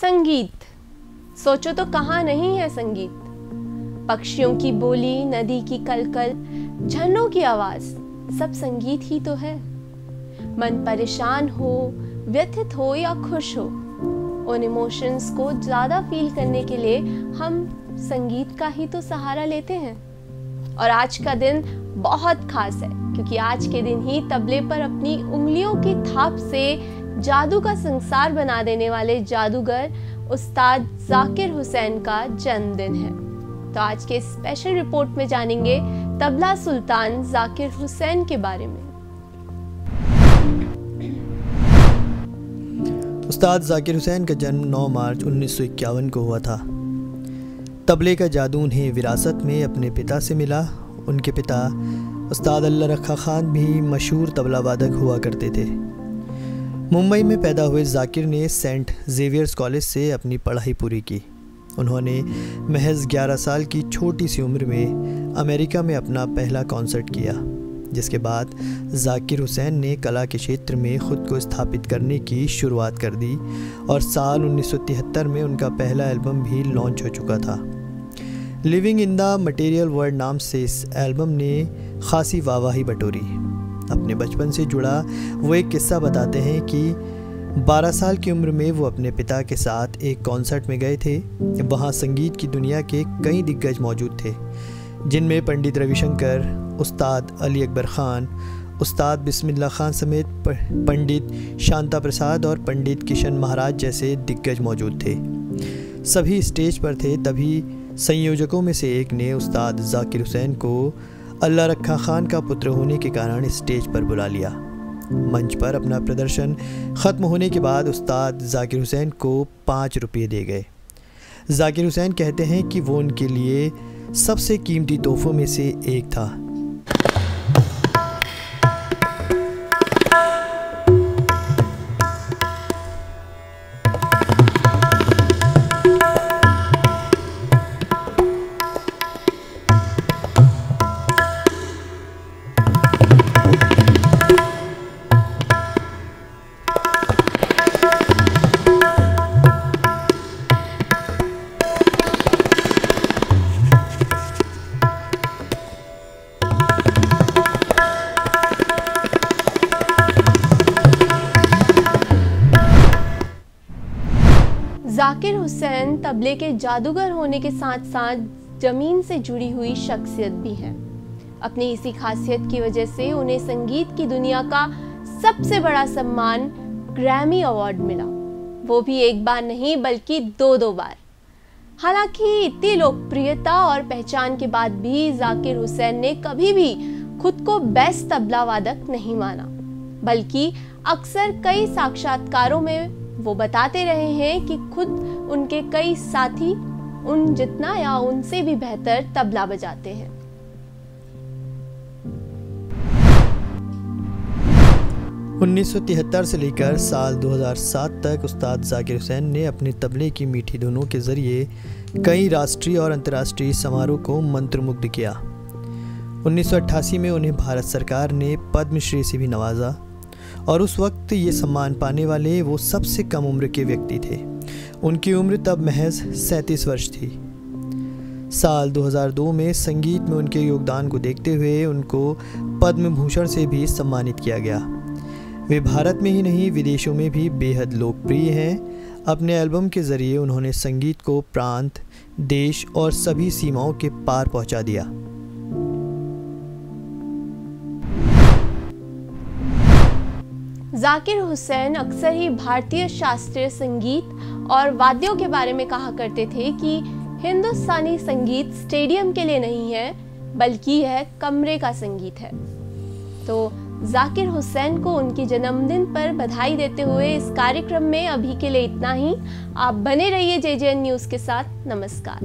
संगीत, सोचो तो कहाँ नहीं है संगीत। पक्षियों की बोली, नदी की कलकल, झरनों की आवाज, सब संगीत ही तो है। मन परेशान हो, व्यथित हो या खुश हो, उन इमोशंस को ज्यादा फील करने के लिए हम संगीत का ही तो सहारा लेते हैं। और आज का दिन बहुत खास है क्योंकि आज के दिन ही तबले पर अपनी उंगलियों की थाप से जादू का संसार बना देने वाले जादूगर उस्ताद जाकिर हुसैन का जन्मदिन है। तो आज के स्पेशल रिपोर्ट में जानेंगे तबला सुल्तान जाकिर हुसैन के बारे में। उस्ताद जाकिर हुसैन का जन्म 9 मार्च 1951 को हुआ था। तबले का जादू उन्हें विरासत में अपने पिता से मिला। उनके पिता उस्ताद अल्लाह रखा खान भी मशहूर तबला वादक हुआ करते थे। मुंबई में पैदा हुए जाकिर ने सेंट जेवियर्स कॉलेज से अपनी पढ़ाई पूरी की। उन्होंने महज 11 साल की छोटी सी उम्र में अमेरिका में अपना पहला कॉन्सर्ट किया, जिसके बाद जाकिर हुसैन ने कला के क्षेत्र में ख़ुद को स्थापित करने की शुरुआत कर दी और साल 1973 में उनका पहला एल्बम भी लॉन्च हो चुका था। Living in the material world नाम से इस एल्बम ने खासी वाहवाही बटोरी। अपने बचपन से जुड़ा वो एक किस्सा बताते हैं कि 12 साल की उम्र में वो अपने पिता के साथ एक कॉन्सर्ट में गए थे। वहाँ संगीत की दुनिया के कई दिग्गज मौजूद थे, जिनमें पंडित रविशंकर, उस्ताद अली अकबर ख़ान, उस्ताद बिस्मिल्लाह खान समेत पंडित शांता प्रसाद और पंडित किशन महाराज जैसे दिग्गज मौजूद थे। सभी स्टेज पर थे। तभी संयोजकों में से एक ने उस्ताद जाकिर हुसैन को अल्लाह रखा खान का पुत्र होने के कारण स्टेज पर बुला लिया। मंच पर अपना प्रदर्शन ख़त्म होने के बाद उस्ताद जाकिर हुसैन को 5 रुपये दे गए। जाकिर हुसैन कहते हैं कि वो उनके लिए सबसे कीमती तोहफ़ों में से एक था। जाकिर हुसैन तबले के जादूगर होने के साथ साथ जमीन से जुड़ी हुई शख्सियत भी है। अपनी इसी खासियत की वजह से उन्हें संगीत की दुनिया का सबसे बड़ा सम्मान ग्रैमी अवार्ड मिला, वो भी एक बार नहीं बल्कि 2 बार। हालांकि इतनी लोकप्रियता और पहचान के बाद भी जाकिर हुसैन ने कभी भी खुद को बेस्ट तबला वादक नहीं माना, बल्कि अक्सर कई साक्षात्कारों में वो बताते रहे हैं कि खुद उनके कई साथी उन जितना या उनसे भी बेहतर तबला बजाते हैं। उन्नीस सौ 73 से लेकर साल 2007 तक उस्ताद जाकिर हुसैन ने अपने तबले की मीठी धुनों के ज़रिए कई राष्ट्रीय और अंतर्राष्ट्रीय समारोह को मंत्रमुग्ध किया। 1988 में उन्हें भारत सरकार ने पद्मश्री से भी नवाजा और उस वक्त ये सम्मान पाने वाले वो सबसे कम उम्र के व्यक्ति थे। उनकी उम्र तब महज 37 वर्ष थी। साल 2002 में संगीत में उनके योगदान को देखते हुए उनको पद्म भूषण से भी सम्मानित किया गया। वे भारत में ही नहीं विदेशों में भी बेहद लोकप्रिय हैं। अपने एल्बम के ज़रिए उन्होंने संगीत को प्रांत, देश और सभी सीमाओं के पार पहुंचा दिया। जाकिर हुसैन अक्सर ही भारतीय शास्त्रीय संगीत और वाद्यों के बारे में कहा करते थे कि हिंदुस्तानी संगीत स्टेडियम के लिए नहीं है बल्कि यह कमरे का संगीत है। तो जाकिर हुसैन को उनके जन्मदिन पर बधाई देते हुए इस कार्यक्रम में अभी के लिए इतना ही। आप बने रहिए JJN न्यूज़ के साथ। नमस्कार।